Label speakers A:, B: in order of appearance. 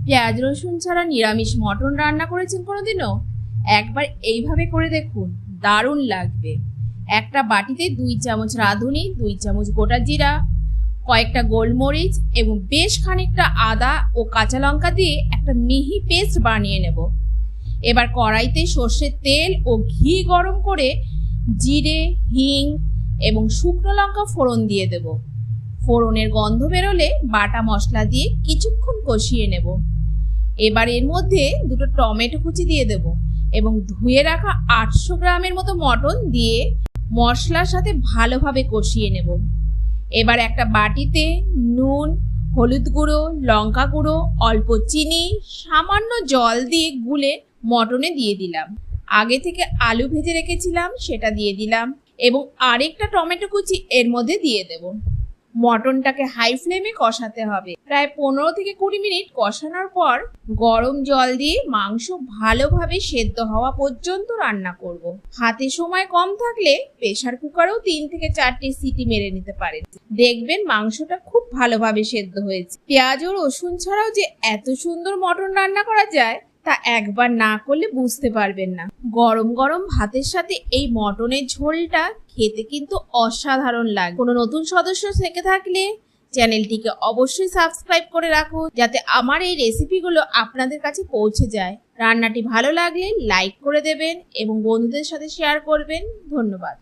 A: পেঁয়াজ রসুন ছাড়া নিরামিষ মটন রান্না করেছেন কোনোদিনও? একবার এইভাবে করে দেখুন, দারুণ লাগবে। একটা বাটিতে 2 চামচ রাঁধুনি, 2 চামচ গোটা জিরা, কয়েকটা গোলমরিচ এবং বেশ খানিকটা আদা ও কাঁচা লঙ্কা দিয়ে একটা মিহি পেস্ট বানিয়ে নেব। এবার কড়াইতে সর্ষের তেল ও ঘি গরম করে জিরে, হিং এবং শুকনো লঙ্কা ফোড়ন দিয়ে দেব। ফোড়নের গন্ধ বেরোলে বাটা মশলা দিয়ে কিছুক্ষণ কষিয়ে নেব। এবার এর মধ্যে 2টো টমেটো কুচি দিয়ে দেব এবং ধুয়ে রাখা 800 গ্রামের মতো মটন দিয়ে মশলার সাথে ভালোভাবে কষিয়ে নেব। এবার একটা বাটিতে নুন, হলুদ গুঁড়ো, লঙ্কা গুঁড়ো, অল্প চিনি, সামান্য জল দিয়ে গুলে মটনে দিয়ে দিলাম। আগে থেকে আলু ভেজে রেখেছিলাম সেটা দিয়ে দিলাম এবং আরেকটা টমেটো কুচি এর মধ্যে দিয়ে দেব। মটনটাকে হাই ফ্লেমে কষাতে হবে। প্রায় 15 থেকে 20 মিনিট কষানোর পর গরম জল দিয়ে মাংস ভালোভাবে সেদ্ধ হওয়া পর্যন্ত রান্না করব। হাতে সময় কম থাকলে প্রেসার কুকারেও 3 থেকে 4টে সিটি মেরে নিতে পারেন। দেখবেন মাংসটা খুব ভালোভাবে সেদ্ধ হয়েছে। পেঁয়াজ ও রসুন ছাড়াও যে এত সুন্দর মটন রান্না করা যায় তা একবার না করলে বুঝতে পারবেন না। গরম গরম ভাতের সাথে এই মটনের ঝোলটা খেতে কিন্তু অসাধারণ লাগে। কোনো নতুন সদস্য থেকে থাকলে চ্যানেলটিকে অবশ্যই সাবস্ক্রাইব করে রাখুন, যাতে আমার এই রেসিপিগুলো আপনাদের কাছে পৌঁছে যায়। রান্নাটি ভালো লাগলে লাইক করে দেবেন এবং বন্ধুদের সাথে শেয়ার করবেন। ধন্যবাদ।